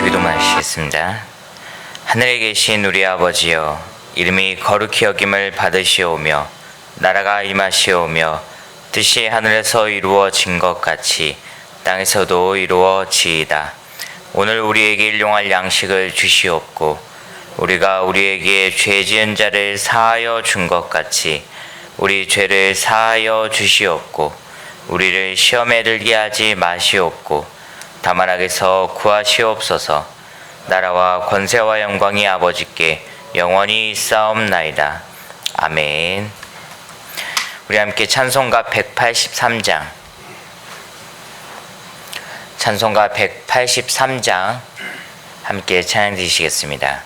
같이 기도하시겠습니다. 하늘에 계신 우리 아버지여, 이름이 거룩히 여김을 받으시오며 나라가 임하시오며 뜻이 하늘에서 이루어진 것 같이 땅에서도 이루어지이다. 오늘 우리에게 일용할 양식을 주시옵고 우리가 우리에게 죄 지은 자를 사하여 준 것 같이 우리 죄를 사하여 주시옵고 우리를 시험에 들게 하지 마시옵고 다만 악에서 구하시옵소서. 나라와 권세와 영광이 아버지께 영원히 있사옵나이다. 아멘. 우리 함께 찬송가 183장, 찬송가 183장 함께 찬양 드리시겠습니다.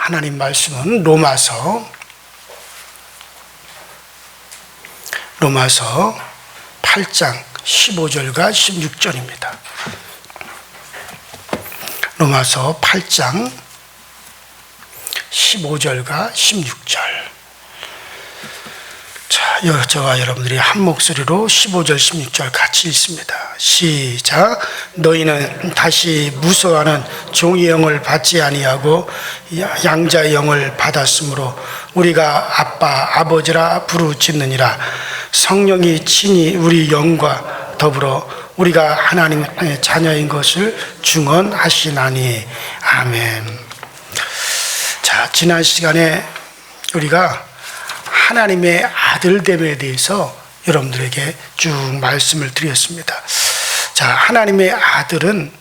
하나님 말씀은 로마서 8장 15절과 16절입니다. 로마서 8장 15절과 16절. 자, 저와 여러분들이 한 목소리로 15절, 16절 같이 읽습니다. 시작. 너희는 다시 무서워하는 종의 영을 받지 아니하고 양자의 영을 받았으므로 우리가 아빠, 아버지라 부르짖느니라. 성령이 친히 우리 영과 더불어 우리가 하나님의 자녀인 것을 증언하시나니. 아멘. 자, 지난 시간에 우리가 하나님의 아들됨에 대해서 여러분들에게 쭉 말씀을 드렸습니다. 자, 하나님의 아들은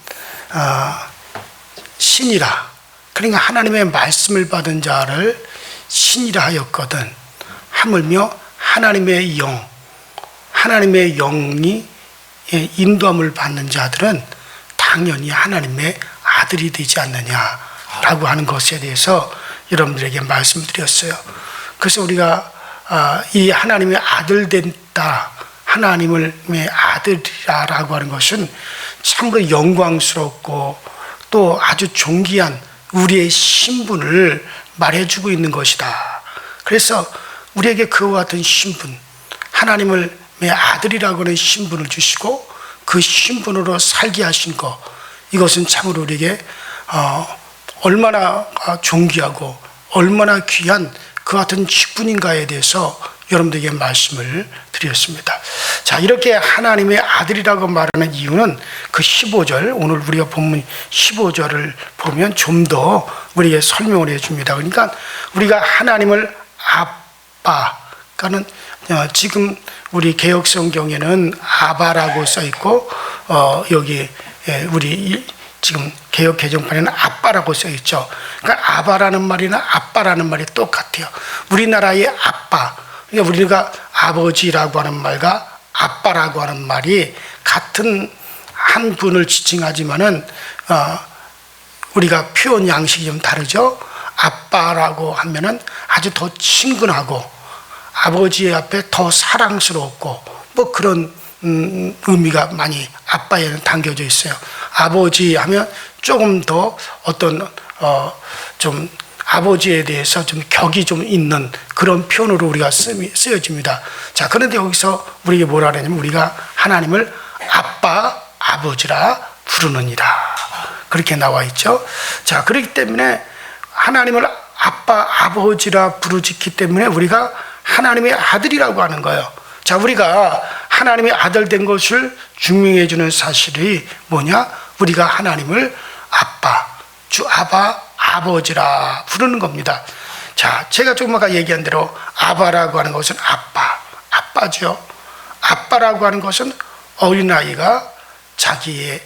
신이라, 그러니까 하나님의 말씀을 받은 자를 신이라 하였거든. 하물며 하나님의 영이 인도함을 받는 자들은 당연히 하나님의 아들이 되지 않느냐라고 하는 것에 대해서 여러분들에게 말씀드렸어요. 그래서 우리가 이 하나님의 아들 된다, 하나님의 아들이라고 하는 것은 참으로 영광스럽고 또 아주 존귀한 우리의 신분을 말해주고 있는 것이다. 그래서 우리에게 그와 같은 신분, 하나님을 내 아들이라고 하는 신분을 주시고 그 신분으로 살게 하신 것, 이것은 참으로 우리에게 얼마나 존귀하고 얼마나 귀한 그 같은 직분인가에 대해서 여러분들에게 말씀을 드렸습니다. 자, 이렇게 하나님의 아들이라고 말하는 이유는 그 15절, 오늘 우리가 본문 15절을 보면 좀 더 우리에게 설명을 해줍니다. 그러니까 우리가 하나님을 아빠, 그러니까는 지금 우리 개역 성경에는 아바라고 써 있고 여기 우리 지금 개역 개정판에는 아빠라고 써 있죠. 그러니까 아바라는 말이나 아빠라는 말이 똑같아요. 우리나라의 아빠, 그러니까 우리가 아버지라고 하는 말과 아빠라고 하는 말이 같은 한 분을 지칭하지만은 우리가 표현 양식이 좀 다르죠. 아빠라고 하면은 아주 더 친근하고 아버지 앞에 더 사랑스럽고 뭐 그런 의미가 많이 아빠에는 담겨져 있어요. 아버지 하면 조금 더 어떤 좀 아버지에 대해서 좀 격이 좀 있는 그런 표현으로 우리가 쓰여집니다. 자, 그런데 여기서 우리에게 뭐라 하냐면 우리가 하나님을 아빠, 아버지라 부르느니라. 그렇게 나와 있죠. 자, 그렇기 때문에 하나님을 아빠, 아버지라 부르짖기 때문에 우리가 하나님의 아들이라고 하는 거예요. 자, 우리가 하나님의 아들 된 것을 증명해 주는 사실이 뭐냐? 우리가 하나님을 아빠, 주 아바, 아버지라 부르는 겁니다. 자, 제가 조금 아까 얘기한 대로 아바라고 하는 것은 아빠, 아빠죠. 아빠라고 하는 것은 어린아이가 자기의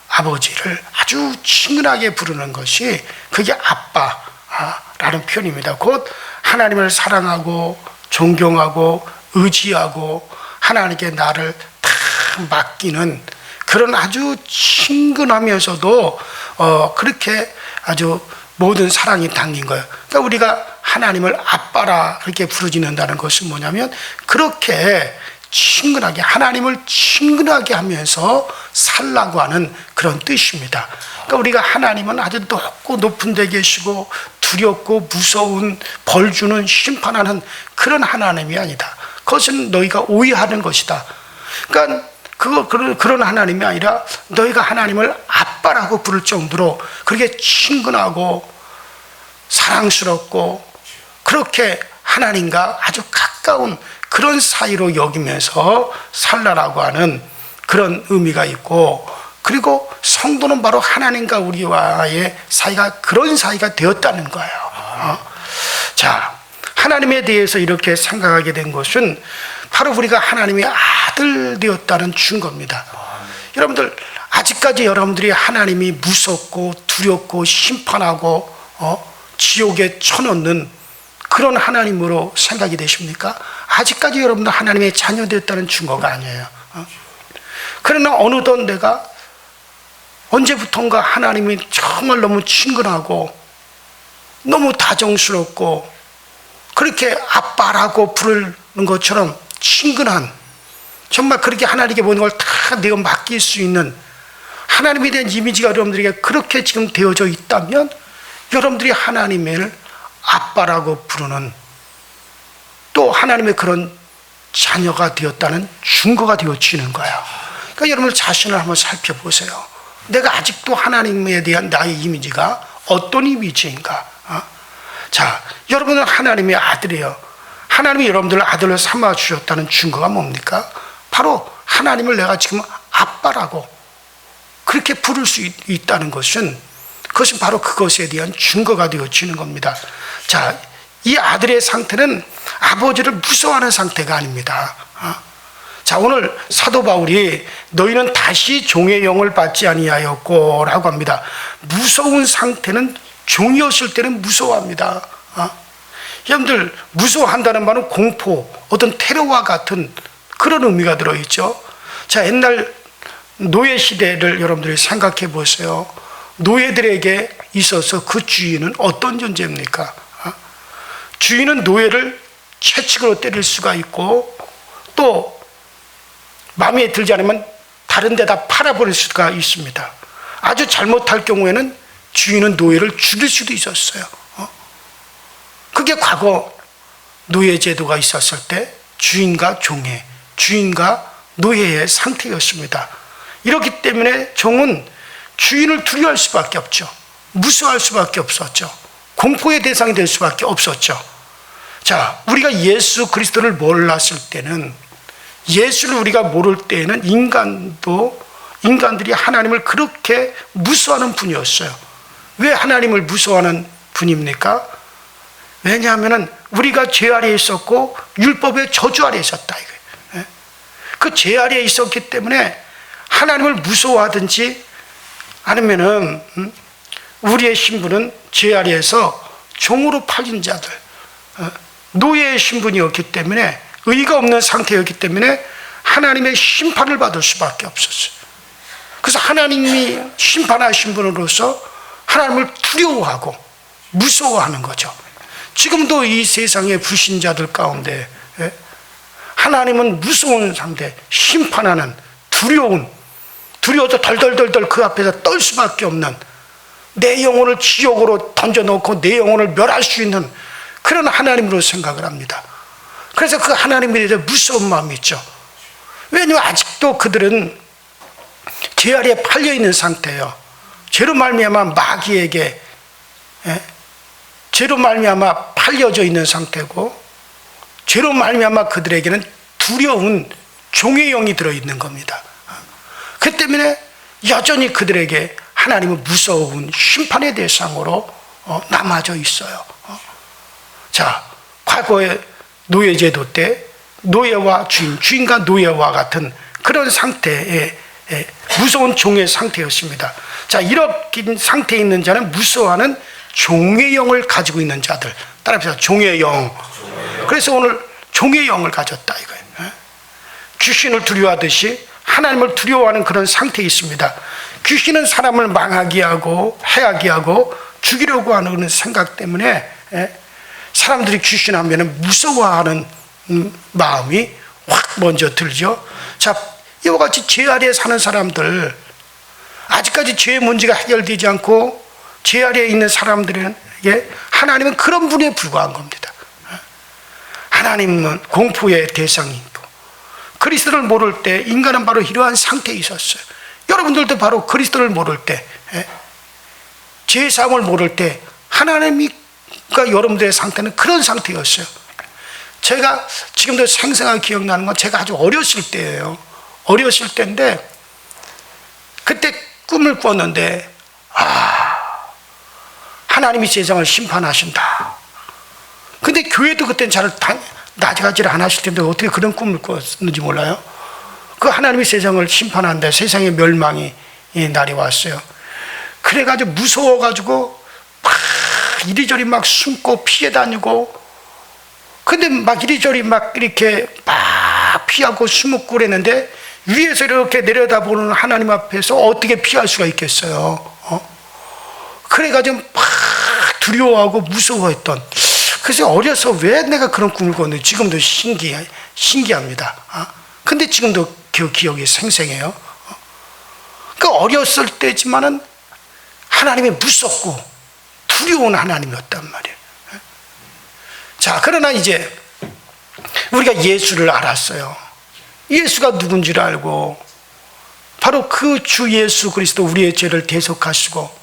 아버지를 아주 친근하게 부르는 것이 그게 아빠라는 표현입니다. 곧 하나님을 사랑하고 존경하고 의지하고 하나님께 나를 다 맡기는 그런 아주 친근하면서도 그렇게 아주 모든 사랑이 담긴 거예요. 그러니까 우리가 하나님을 아빠라 그렇게 부르짖는다는 것은 뭐냐면 그렇게 친근하게 하나님을 친근하게 하면서 살라고 하는 그런 뜻입니다. 그러니까 우리가 하나님은 아주 높고 높은 데 계시고 두렵고 무서운 벌 주는 심판하는 그런 하나님이 아니다. 그것은 너희가 오해하는 것이다. 그러니까 그런 하나님이 아니라 너희가 하나님을 아빠라고 부를 정도로 그렇게 친근하고 사랑스럽고 그렇게 하나님과 아주 가까운 그런 사이로 여기면서 살라라고 하는 그런 의미가 있고, 그리고 성도는 바로 하나님과 우리와의 사이가 그런 사이가 되었다는 거예요. 자, 하나님에 대해서 이렇게 생각하게 된 것은 바로 우리가 하나님의 아들 되었다는 증거입니다. 여러분들, 아직까지 여러분들이 하나님이 무섭고 두렵고 심판하고 지옥에 쳐넣는 그런 하나님으로 생각이 되십니까? 아직까지 여러분들 하나님의 자녀 되었다는 증거가 아니에요. 그러나 어느덧 내가 언제부턴가 하나님이 정말 너무 친근하고 너무 다정스럽고 그렇게 아빠라고 부르는 것처럼 친근한, 정말 그렇게 하나님께 모든 걸 다 내가 맡길 수 있는 하나님에 대한 이미지가 여러분들에게 그렇게 지금 되어져 있다면 여러분들이 하나님을 아빠라고 부르는, 또 하나님의 그런 자녀가 되었다는 증거가 되어지는 거예요. 그러니까 여러분 자신을 한번 살펴보세요. 내가 아직도 하나님에 대한 나의 이미지가 어떤 이미지인가? 자, 여러분은 하나님의 아들이에요. 하나님이 여러분들을 아들로 삼아 주셨다는 증거가 뭡니까? 바로 하나님을 내가 지금 아빠라고 그렇게 부를 수 있다는 것은, 그것은 바로 그것에 대한 증거가 되어지는 겁니다. 자, 이 아들의 상태는 아버지를 무서워하는 상태가 아닙니다. 자, 오늘 사도 바울이 너희는 다시 종의 영을 받지 아니하였고 라고 합니다. 무서운 상태는 종이었을 때는 무서워합니다. 여러분들, 무서워한다는 말은 공포, 어떤 테러와 같은 그런 의미가 들어있죠. 자, 옛날 노예 시대를 여러분들이 생각해 보세요. 노예들에게 있어서 그 주인은 어떤 존재입니까? 주인은 노예를 채찍으로 때릴 수가 있고, 또 마음에 들지 않으면 다른 데다 팔아버릴 수가 있습니다. 아주 잘못할 경우에는 주인은 노예를 죽일 수도 있었어요. 그게 과거 노예 제도가 있었을 때 주인과 종의, 주인과 노예의 상태였습니다. 이렇기 때문에 종은 주인을 두려워할 수밖에 없죠. 무서워할 수밖에 없었죠. 공포의 대상이 될 수밖에 없었죠. 자, 우리가 예수 그리스도를 몰랐을 때는, 예수를 우리가 모를 때에는 인간들이 하나님을 그렇게 무서워하는 분이었어요. 왜 하나님을 무서워하는 분입니까? 왜냐하면 우리가 죄 아래에 있었고 율법의 저주 아래에 있었다 이거예요. 그 죄 아래에 있었기 때문에 하나님을 무서워하든지 아니면은 우리의 신분은 죄 아래에서 종으로 팔린 자들, 노예의 신분이었기 때문에, 의가 없는 상태였기 때문에 하나님의 심판을 받을 수밖에 없었어요. 그래서 하나님이 심판하신 분으로서 하나님을 두려워하고 무서워하는 거죠. 지금도 이 세상의 불신자들 가운데 하나님은 무서운 상태, 심판하는, 두려워서 덜덜덜덜 그 앞에서 떨 수밖에 없는, 내 영혼을 지옥으로 던져놓고 내 영혼을 멸할 수 있는 그런 하나님으로 생각을 합니다. 그래서 그 하나님에 대해서 무서운 마음이 있죠. 왜냐하면 아직도 그들은 죄 아래에 팔려있는 상태예요. 죄로 말미암아 마귀에게, 죄로 말미암아 팔려져 있는 상태고, 죄로 말미암아 그들에게는 두려운 종의 영이 들어있는 겁니다. 그 때문에 여전히 그들에게 하나님은 무서운 심판의 대상으로 남아져 있어요. 자, 과거의 노예제도 때 노예와 주인과 노예와 같은 그런 상태의 무서운 종의 상태였습니다. 자, 이런 상태에 있는 자는 무서워하는 종의 영을 가지고 있는 자들. 따라합시다. 종의 영. 그래서 오늘 종의 영을 가졌다 이거예요. 귀신을 두려워하듯이 하나님을 두려워하는 그런 상태에 있습니다. 귀신은 사람을 망하게 하고 해하게 하고 죽이려고 하는 생각 때문에 사람들이 귀신하면 무서워하는 마음이 확 먼저 들죠. 자, 이와 같이 죄 아래에 사는 사람들, 아직까지 죄의 문제가 해결되지 않고 죄 아래에 있는 사람들에게 하나님은 그런 분에 불과한 겁니다. 하나님은 공포의 대상이고, 그리스도를 모를 때 인간은 바로 이러한 상태에 있었어요. 여러분들도 바로 그리스도를 모를 때, 죄사함을 모를 때 하나님이 여러분들의 상태는 그런 상태였어요. 제가 지금도 생생하게 기억나는 건 제가 아주 어렸을 때예요. 어렸을 때인데 그때 꿈을 꿨는데, 하나님이 세상을 심판하신다. 근데 교회도 그때는 잘 나가지를 않았을 텐데 어떻게 그런 꿈을 꿨는지 몰라요. 그 하나님이 세상을 심판한다, 세상의 멸망이 날이 왔어요. 그래가지고 무서워가지고 막 이리저리 막 숨고 피해 다니고, 근데 막 이리저리 막 이렇게 막 피하고 숨고 그랬는데 위에서 이렇게 내려다보는 하나님 앞에서 어떻게 피할 수가 있겠어요. 그래가지고 막 두려워하고 무서워했던, 그래서 어려서 왜 내가 그런 꿈을 꿨는지 지금도 신기합니다. 근데 지금도 그 기억이 생생해요. 그 어렸을 때지만은 하나님이 무섭고 두려운 하나님이었단 말이에요. 자, 그러나 이제 우리가 예수를 알았어요. 예수가 누군지를 알고, 바로 그 주 예수 그리스도 우리의 죄를 대속하시고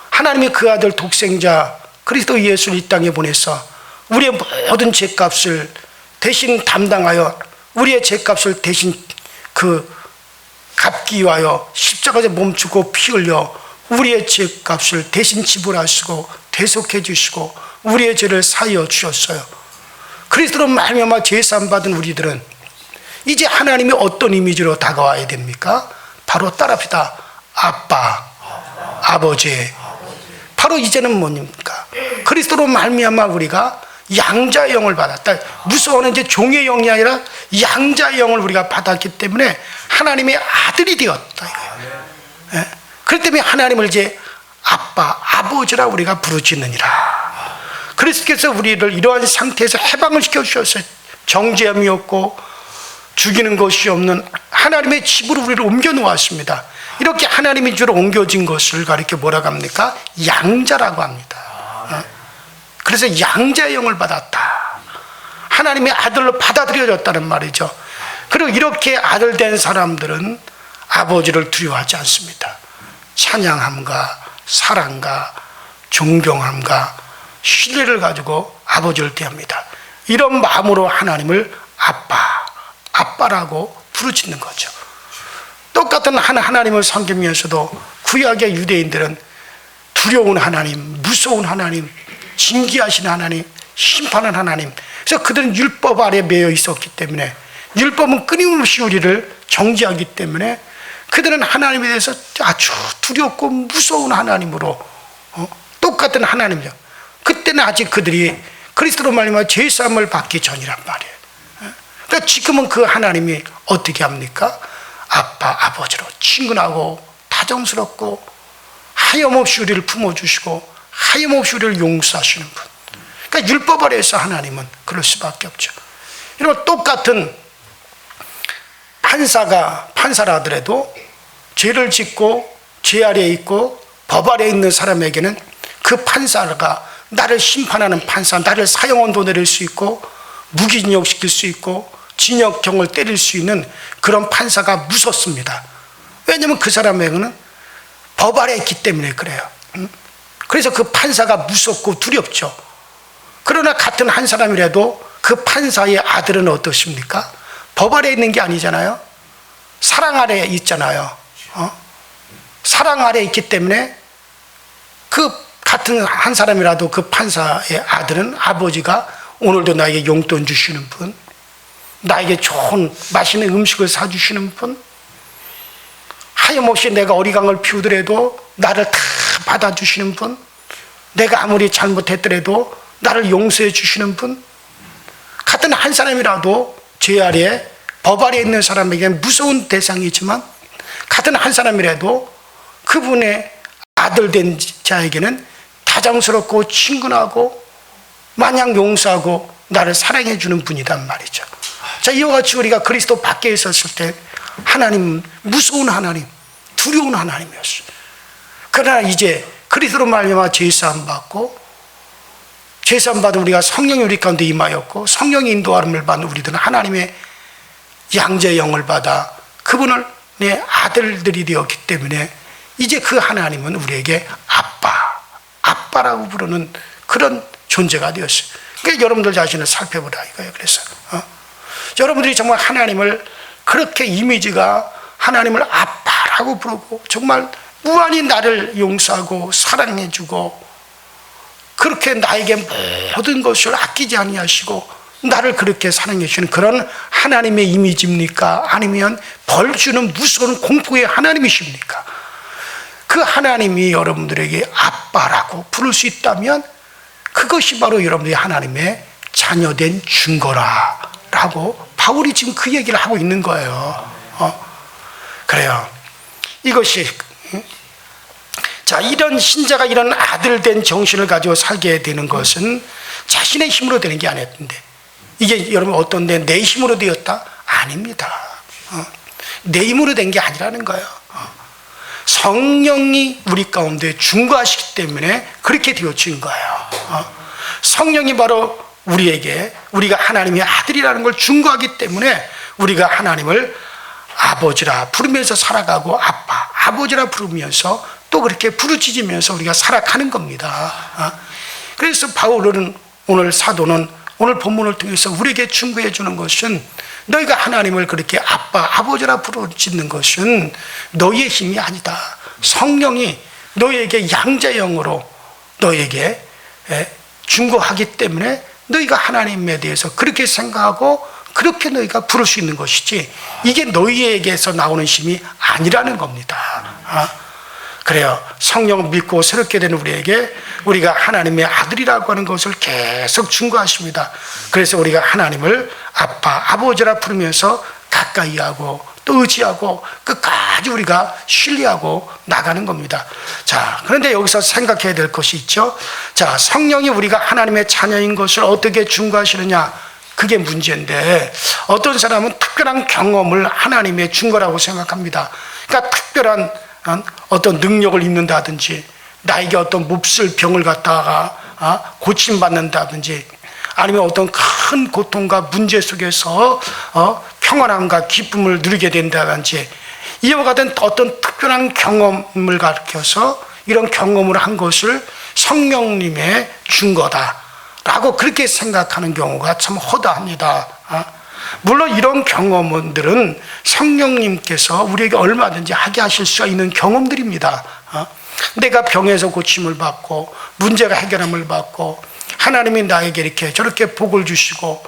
하나님이 그 아들 독생자 그리스도 예수를 이 땅에 보내서 우리의 모든 죄값을 대신 담당하여, 우리의 죄값을 대신 갚기 위하여 십자가에 몸주고 피 흘려 우리의 죄값을 대신 지불하시고 대속해 주시고 우리의 죄를 사하여 주셨어요. 그리스도로 말미암아 죄사함 받은 우리들은 이제 하나님이 어떤 이미지로 다가와야 됩니까? 바로 따라합시다. 아빠, 아버지. 바로 이제는 뭡니까? 그리스도로 말미암아 우리가 양자의 영을 받았다. 무서워하는 이제 종의 영이 아니라 양자의 영을 우리가 받았기 때문에 하나님의 아들이 되었다. 예? 그렇기 때문에 하나님을 이제 아빠, 아버지라 우리가 부르짖느니라. 그리스도께서 우리를 이러한 상태에서 해방을 시켜주셨어요. 정죄함이 없고 죽이는 것이 없는 하나님의 집으로 우리를 옮겨 놓았습니다. 이렇게 하나님의 주로 옮겨진 것을 가리켜 뭐라고 합니까? 양자라고 합니다. 그래서 양자의 영을 받았다. 하나님의 아들로 받아들여졌다는 말이죠. 그리고 이렇게 아들 된 사람들은 아버지를 두려워하지 않습니다. 찬양함과 사랑과 존경함과 신뢰를 가지고 아버지를 대합니다. 이런 마음으로 하나님을 아빠라고 부르짖는 거죠. 똑같은 하나님을 섬기면서도 구약의 유대인들은 두려운 하나님, 무서운 하나님, 징계하시는 하나님, 심판하는 하나님, 그래서 그들은 율법 아래 매여 있었기 때문에, 율법은 끊임없이 우리를 정죄하기 때문에 그들은 하나님에 대해서 아주 두렵고 무서운 하나님으로 똑같은 하나님이죠. 그때는 아직 그들이 그리스도로 말미암아 죄사함을 받기 전이란 말이에요. 그러니까 지금은 그 하나님이 어떻게 합니까? 아버지로 친근하고 다정스럽고 하염없이 우리를 품어주시고 하염없이 우리를 용서하시는 분. 그러니까 율법 아래에서 하나님은 그럴 수밖에 없죠. 이런 똑같은 판사라 하더라도 죄를 짓고 죄 아래에 있고 법 아래에 있는 사람에게는 그 판사가 나를 심판하는 판사, 나를 사형원도 내릴 수 있고 무기징역시킬 수 있고 징역형을 때릴 수 있는 그런 판사가 무섭습니다. 왜냐하면 그 사람에게는 법 아래에 있기 때문에 그래요. 그래서 그 판사가 무섭고 두렵죠. 그러나 같은 한 사람이라도 그 판사의 아들은 어떠십니까? 법 아래에 있는 게 아니잖아요. 사랑 아래에 있잖아요. 사랑 아래에 있기 때문에 그 같은 한 사람이라도 그 판사의 아들은 아버지가 오늘도 나에게 용돈 주시는 분, 나에게 좋은 맛있는 음식을 사주시는 분, 하염없이 내가 어리광을 피우더라도 나를 다 받아주시는 분, 내가 아무리 잘못했더라도 나를 용서해 주시는 분, 같은 한 사람이라도 죄 아래에 법 아래에 있는 사람에게 무서운 대상이지만 같은 한 사람이라도 그분의 아들 된 자에게는 다정스럽고 친근하고 마냥 용서하고 나를 사랑해 주는 분이란 말이죠. 자, 이와 같이 우리가 그리스도 밖에 있었을 때 하나님, 무서운 하나님, 두려운 하나님이었어요. 그러나 이제 그리스도로 말미암아 죄사함 받고 죄사함 받은 우리가 성령이 우리 가운데 임하였고 성령의 인도함을 받는 우리들은 하나님의 양자의 영을 받아 그분을 내 아들들이 되었기 때문에 이제 그 하나님은 우리에게 아빠라고 부르는 그런 존재가 되었어요. 그러니까 여러분들 자신을 살펴보라 이거예요. 그래서 여러분들이 정말 하나님을 그렇게 이미지가 하나님을 아빠라고 부르고 정말 무한히 나를 용서하고 사랑해주고 그렇게 나에게 모든 것을 아끼지 아니하시고 나를 그렇게 사랑해 주시는 그런 하나님의 이미지입니까? 아니면 벌 주는 무서운 공포의 하나님이십니까? 그 하나님이 여러분들에게 아빠라고 부를 수 있다면 그것이 바로 여러분들이 하나님의 자녀된 증거라라고 바울이 지금 그 얘기를 하고 있는 거예요. 그래요. 이것이 자, 이런 신자가 이런 아들 된 정신을 가지고 살게 되는 것은 자신의 힘으로 되는 게 아니었는데 이게 여러분 어떤데 내 힘으로 되었다? 아닙니다. 내 힘으로 된 게 아니라는 거예요. 성령이 우리 가운데 중과하시기 때문에 그렇게 되어진 거예요. 성령이 바로 우리에게 우리가 하나님의 아들이라는 걸 중과하기 때문에 우리가 하나님을 아버지라 부르면서 살아가고 아버지라 부르면서 또 그렇게 부르짖으면서 우리가 살아가는 겁니다. 그래서 바울은 오늘 사도는 오늘 본문을 통해서 우리에게 충고해 주는 것은 너희가 하나님을 그렇게 아버지라 부르짖는 것은 너희의 힘이 아니다. 성령이 너희에게 양자의 영으로 너희에게 중고하기 때문에 너희가 하나님에 대해서 그렇게 생각하고 그렇게 너희가 부를 수 있는 것이지 이게 너희에게서 나오는 힘이 아니라는 겁니다. 그래요. 성령을 믿고 새롭게 된 우리에게 우리가 하나님의 아들이라고 하는 것을 계속 증거하십니다. 그래서 우리가 하나님을 아버지라 부르면서 가까이 하고 또 의지하고 끝까지 우리가 신뢰하고 나가는 겁니다. 자, 그런데 여기서 생각해야 될 것이 있죠. 자, 성령이 우리가 하나님의 자녀인 것을 어떻게 증거하시느냐? 그게 문제인데 어떤 사람은 특별한 경험을 하나님의 증거라고 생각합니다. 그러니까 특별한 어떤 능력을 입는다든지, 나에게 어떤 몹쓸 병을 갖다가 고침받는다든지, 아니면 어떤 큰 고통과 문제 속에서 평안함과 기쁨을 누리게 된다든지, 이와 같은 어떤 특별한 경험을 가르쳐서 이런 경험을 한 것을 성령님의 준 거다라고 그렇게 생각하는 경우가 참 허다합니다. 물론 이런 경험들은 성령님께서 우리에게 얼마든지 하게 하실 수가 있는 경험들입니다. 내가 병에서 고침을 받고 문제가 해결함을 받고 하나님이 나에게 이렇게 저렇게 복을 주시고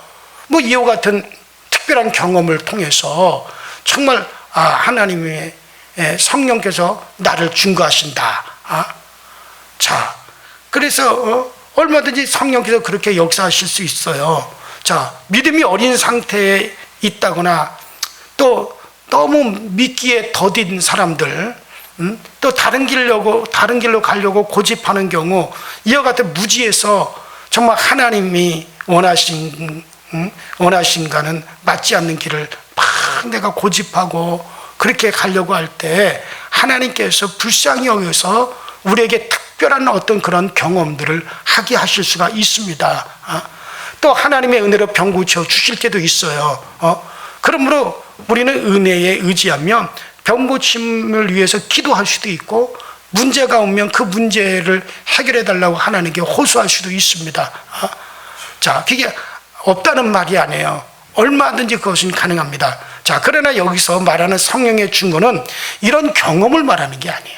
뭐 이와 같은 특별한 경험을 통해서 정말 하나님의 성령께서 나를 증거하신다. 자, 그래서 얼마든지 성령께서 그렇게 역사하실 수 있어요. 자, 믿음이 어린 상태에 있다거나 또 너무 믿기에 더딘 사람들, 또 다른 길로 가려고 고집하는 경우, 이와 같은 무지에서 정말 하나님이 원하신가는 맞지 않는 길을 막 내가 고집하고 그렇게 가려고 할 때 하나님께서 불쌍히 여겨서 우리에게 특별한 어떤 그런 경험들을 하게 하실 수가 있습니다. 또 하나님의 은혜로 병 고쳐 주실 때도 있어요. 그러므로 우리는 은혜에 의지하면 병 고침을 위해서 기도할 수도 있고, 문제가 오면 그 문제를 해결해 달라고 하나님께 호소할 수도 있습니다. 자, 그게 없다는 말이 아니에요. 얼마든지 그것은 가능합니다. 자, 그러나 여기서 말하는 성령의 증거는 이런 경험을 말하는 게 아니에요.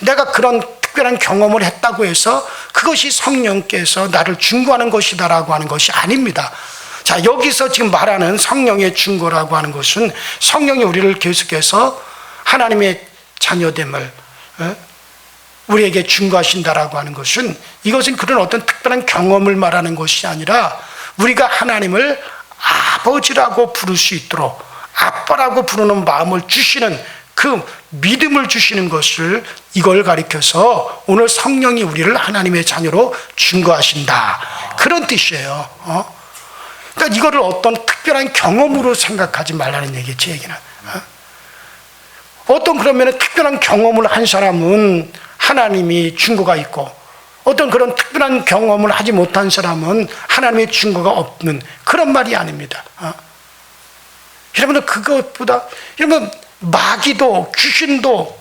내가 그런 특별한 경험을 했다고 해서 그것이 성령께서 나를 증거하는 것이다라고 하는 것이 아닙니다. 자, 여기서 지금 말하는 성령의 증거라고 하는 것은 성령이 우리를 계속해서 하나님의 자녀됨을 우리에게 증거하신다라고 하는 것은, 이것은 그런 어떤 특별한 경험을 말하는 것이 아니라 우리가 하나님을 아버지라고 부를 수 있도록 아빠라고 부르는 마음을 주시는, 그 믿음을 주시는 것을, 이걸 가리켜서 오늘 성령이 우리를 하나님의 자녀로 증거하신다, 그런 뜻이에요. 그러니까 이거를 어떤 특별한 경험으로 생각하지 말라는 얘기지, 얘기는. 어떤 그러면 특별한 경험을 한 사람은 하나님이 증거가 있고, 어떤 그런 특별한 경험을 하지 못한 사람은 하나님의 증거가 없는, 그런 말이 아닙니다. 여러분들, 그것보다 여러분 마귀도 귀신도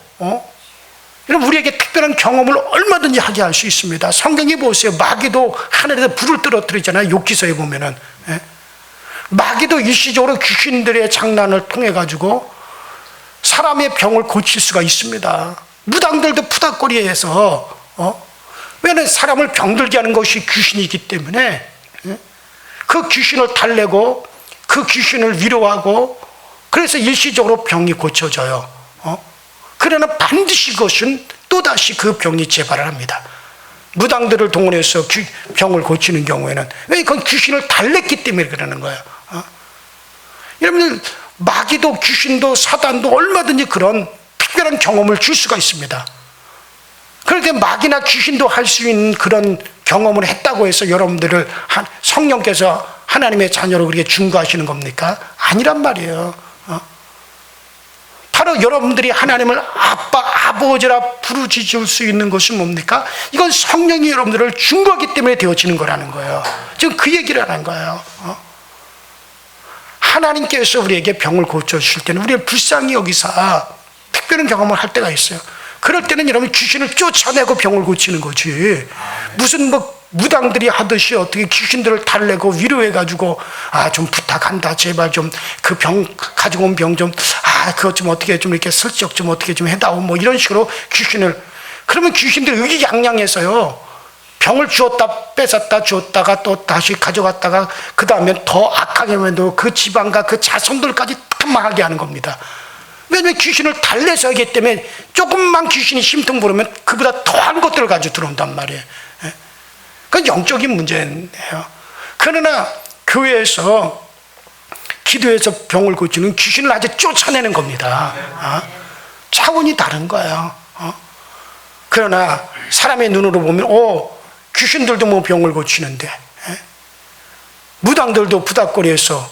여러분 우리에게 특별한 경험을 얼마든지 하게 할 수 있습니다. 성경에 보세요. 마귀도 하늘에서 불을 떨어뜨리잖아요. 욥기서에 보면은. 마귀도 일시적으로 귀신들의 장난을 통해 가지고 사람의 병을 고칠 수가 있습니다. 무당들도 푸닥거리에서 왜냐하면 사람을 병들게 하는 것이 귀신이기 때문에 그 귀신을 달래고 그 귀신을 위로하고, 그래서 일시적으로 병이 고쳐져요. 그러나 반드시 그것은 또다시 그 병이 재발을 합니다. 무당들을 동원해서 병을 고치는 경우에는, 왜? 그건 귀신을 달랬기 때문에 그러는 거예요. 여러분들, 마귀도 귀신도 사단도 얼마든지 그런 특별한 경험을 줄 수가 있습니다. 그런데 마귀나 귀신도 할 수 있는 그런 경험을 했다고 해서 여러분들을 성령께서 하나님의 자녀로 그렇게 증거하시는 겁니까? 아니란 말이에요. 바로 여러분들이 하나님을 아빠, 아버지라 부르짖을 수 있는 것이 뭡니까? 이건 성령이 여러분들을 증거하기 때문에 되어지는 거라는 거예요. 지금 그 얘기를 하는 거예요. 하나님께서 우리에게 병을 고쳐주실 때는 우리를 불쌍히 여기사 특별한 경험을 할 때가 있어요. 그럴 때는 여러분 귀신을 쫓아내고 병을 고치는 거지, 무슨 뭐 무당들이 하듯이 어떻게 귀신들을 달래고 위로해가지고 좀 부탁한다, 제발 좀 그 병 가지고 온 병 좀 그것 좀 어떻게 좀 이렇게 슬쩍 좀 어떻게 좀 해다오, 뭐 이런 식으로 귀신을, 그러면 귀신들이 의기양양해서요 병을 주었다 뺏었다 주었다가 또 다시 가져갔다가 그 다음에 더 악하게 하면 그 지방과 그 자손들까지 다 망하게 하는 겁니다. 왜냐하면 귀신을 달래서 하기 때문에 조금만 귀신이 심통 부르면 그보다 더한 것들을 가지고 들어온단 말이에요. 그건 영적인 문제예요. 그러나 교회에서 기도해서 병을 고치는 귀신을 아주 쫓아내는 겁니다. 차원이 다른 거예요. 그러나 사람의 눈으로 보면 귀신들도 뭐 병을 고치는데, 무당들도 부닥거리에서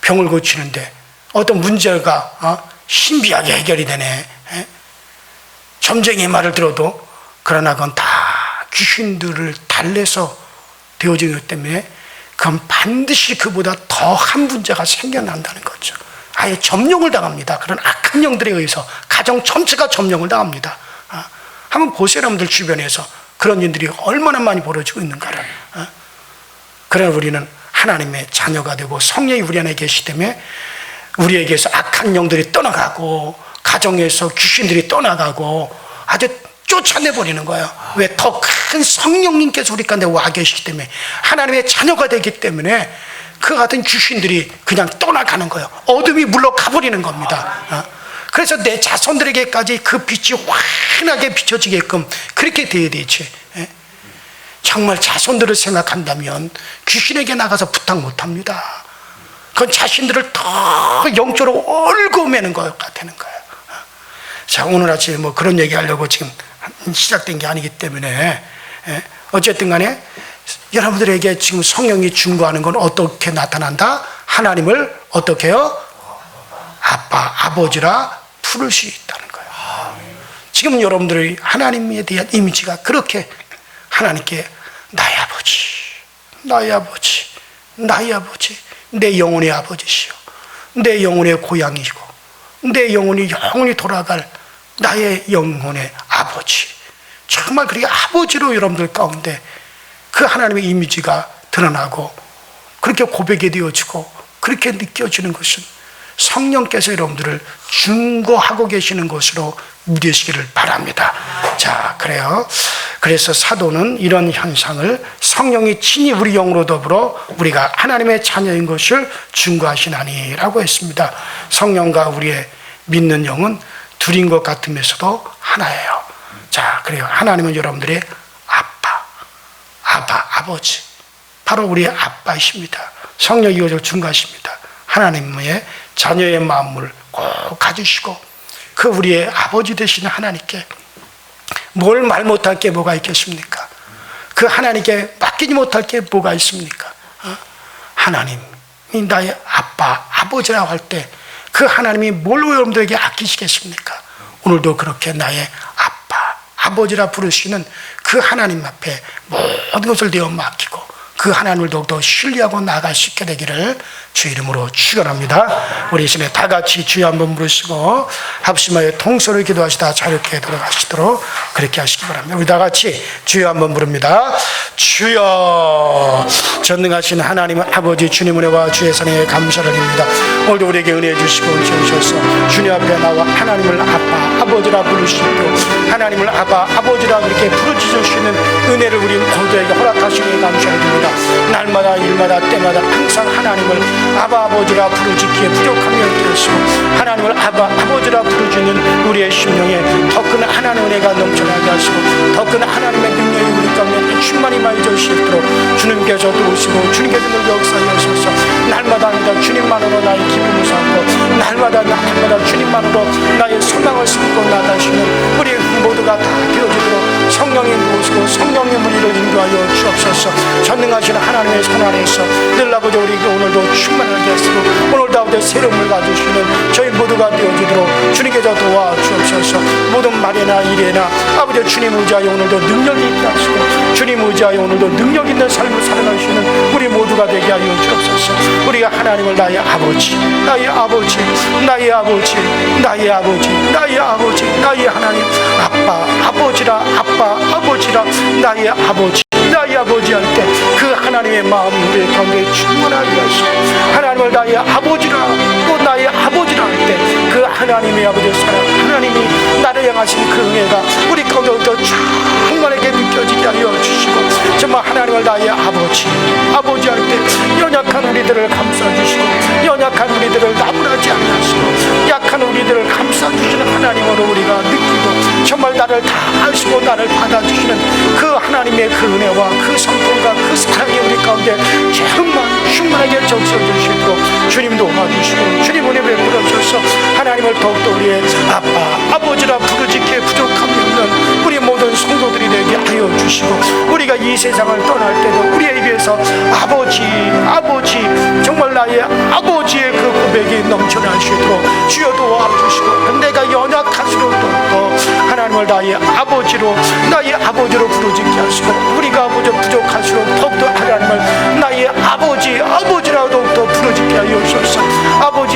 병을 고치는데 어떤 문제가 신비하게 해결이 되네. 점쟁이의 말을 들어도 그러나 그건 다 귀신들을 달래서 되어진 것 때문에 그건 반드시 그보다 더한 문제가 생겨난다는 거죠. 아예 점령을 당합니다. 그런 악한 영들에 의해서 가정 전체가 점령을 당합니다. 한번 보세요, 여러분들 주변에서 그런 일들이 얼마나 많이 벌어지고 있는가를. 그러나 우리는 하나님의 자녀가 되고 성령이 우리 안에 계시기 때문에 우리에게서 악한 영들이 떠나가고 가정에서 귀신들이 떠나가고 아주 쫓아내버리는 거예요. 왜? 더 큰 성령님께서 우리 가운데 와 계시기 때문에 하나님의 자녀가 되기 때문에 그 같은 귀신들이 그냥 떠나가는 거예요. 어둠이 물러가버리는 겁니다. 그래서 내 자손들에게까지 그 빛이 환하게 비춰지게끔 그렇게 되어야 되지. 정말 자손들을 생각한다면 귀신에게 나가서 부탁 못합니다. 그건 자신들을 더 영적으로 얽어매는 것 같다는 거예요. 자, 오늘 아침에 뭐 그런 얘기 하려고 지금 시작된 게 아니기 때문에 어쨌든 간에 여러분들에게 지금 성령이 중보하는 건 어떻게 나타난다? 하나님을 어떻게 해요? 아빠, 아버지라 부를 수 있다는 거예요. 지금 여러분들의 하나님에 대한 이미지가 그렇게 하나님께 나의 아버지, 나의 아버지, 나의 아버지, 내 영혼의 아버지시오, 내 영혼의 고향이고 내 영혼이 영원히 돌아갈 나의 영혼의 아버지, 정말 그렇게 아버지로 여러분들 가운데 그 하나님의 이미지가 드러나고 그렇게 고백이 되어지고 그렇게 느껴지는 것은 성령께서 여러분들을 중보하고 계시는 것으로 믿으시기를 바랍니다. 자, 그래요. 그래서 사도는 이런 현상을 성령이 친히 우리 영으로 더불어 우리가 하나님의 자녀인 것을 중보하시나니라고 했습니다. 성령과 우리의 믿는 영은 둘인 것 같으면서도 하나예요. 자, 그래요. 하나님은 여러분들의 아버지, 바로 우리의 아빠이십니다. 성령이 이것을 중보하십니다. 하나님의 자녀의 마음을 꼭 가지시고 그 우리의 아버지 되시는 하나님께 뭘 말 못할 게 뭐가 있겠습니까? 그 하나님께 맡기지 못할 게 뭐가 있습니까? 하나님이 나의 아빠, 아버지라고 할 때 그 하나님이 뭘로 여러분들에게 아끼시겠습니까? 오늘도 그렇게 나의 아빠, 아버지라 부르시는 그 하나님 앞에 모든 것을 내어 맡기고 그 하나님을 더욱더 신뢰하고 나아갈 수 있게 되기를 주 이름으로 축원합니다. 우리 이 시간에 다 같이 주여 한번 부르시고 합심하여 통소를 기도하시다 자유롭게 들어가시도록 그렇게 하시기 바랍니다. 우리 다 같이 주여 한번 부릅니다. 주여, 전능하신 하나님 아버지 주님 은혜와 주의 선에 감사를 드립니다. 오늘도 우리에게 은혜 주시고 주셔서 주님 앞에 나와 하나님을 아빠, 아버지라 부르시고 하나님을 아빠, 아버지라 그렇게 부르짖으시는 은혜를 우리 모두에게 허락하시니 감사를 드립니다. 날마다 일마다 때마다 항상 하나님을 아바 아버지라 부르짖기에 부족함이 없게 하시고 하나님을 아바 아버지라 부르짖는 우리의 심령에 더 큰 하나님의 은혜가 넘쳐나게 하시고 더 큰 하나님의 능력이 우리 가운데 충만히 많이 주시도록 주님께서 도우시고 주님께서 늘 역사하셔서 날마다 주님만으로 나의 기쁨을 삼고 날마다 주님만으로 나의 소망을 삼고 나가시는 우리 모두가 다 되어지도록 성령님 도우시고 성령님 우리를 인도하여 주옵소서. 전능하신 하나님의 손 아래에서 늘 아버지 우리에게 오늘도 충만하게 하시고 오늘도 아버지 새로움을 가지시는 저희 모두가 되어지도록 주님께서 도와주옵소서. 모든 말이나 일에나 아버지 주님 의지하여 오늘도 능력이 있게 하시고 주님 의지하여 오늘도 능력 있는 삶을 살아가시는 우리 모두가 되게 하여 주옵소서. 우리가 하나님을 나의 아버지, 나의 아버지, 나의 아버지, 나의 아버지, 나의 아버지, 나의 하나님 아빠, 아버지라 나의 아버지, 나의 아버지 할 때 그 하나님의 마음이 우리의 가운데 충만하게 하시고 하나님을 나의 아버지라 또 나의 아버지라 할 때 그 하나님의 아버지의 사랑, 하나님이 나를 향하신 그 은혜가 우리 가운데 더 충만하게 느껴지게 하여 주시고 정말 하나님을 나의 아버지 할 때 연약한 우리들을 감싸주시고 연약한 우리들을 나무라지 않으시고 약한 우리들을 감싸주시는 하나님으로 우리가 느끼고 정말 나를 다 아시고 나를 받아주시는 그 하나님의 그 은혜와 그 성품과 그 사랑이 우리 가운데 정말 충만하게 적셔주시도록 주님 도와주시고 주님 은혜 베풀어 주셔서 하나님을 더욱더 우리의 아빠 아버지라 부르짖기에 부족함이 없는 우리 모든 성도들이 되게 하여 주시고 우리가 이 세상을 떠날 때도 우리의 입에서 아버지 정말 나의 아버지의 그 고백이 넘쳐나시도록 주여 도와주시고 내가 연약할수록 더 하나님을 나의 아버지로 부르짖게 하시고, 우리가 아버지 부족할수록 더욱더 하나님을 나의 아버지라고 더욱더 부르짖게 하여 주옵소서.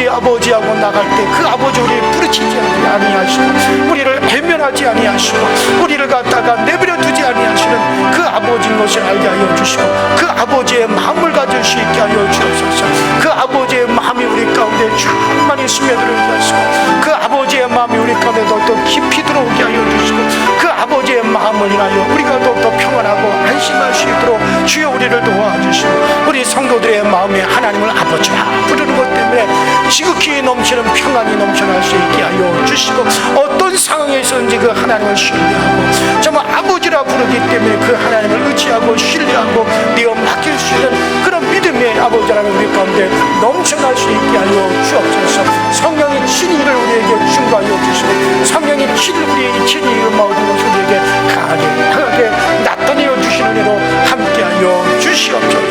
아버지하고 나갈 때 그 아버지 우리 부르짖지 아니하시고, 우리를 외면하지 아니하시고, 우리를 갖다가 내버려 두지 아니하시는 그 아버지인 것을 알게 하여 주시고, 그 아버지의 마음을 가질 수 있게 하여 주옵소서. 그 아버지의 마음이 우리 가운데 충만히 스며들게 하시고, 그 아버지의 마음이 우리 가운데 더욱더 깊이 들어오게 하여 주시고, 그 아버지의 마음을 인하여 우리가 더욱더 평안하고 안심할 수 있도록 주여 우리를 도와주시고, 우리 성도들의 마음에 하나님을 아버지라 부르는 것 때문에 지극히 넘치는 평안이 넘쳐날 수 있게 하여 주시고, 어떤 상황에서든지 그 하나님을 신뢰하고 정말 아버지라 부르기 때문에 그 하나님을 의지하고 신뢰하고 내어 맡길 수 있는 그런 믿음의 아버지라는 우리 가운데 넘쳐날 수 있게 하여 주옵소서. 성령의 진리를 우리에게 충고하여 주시고, 성령의 진리를 우리에게 진리의 모든 것을 우리에게 강하게 나타내어 주시는 대로 함께하여 주시옵소서.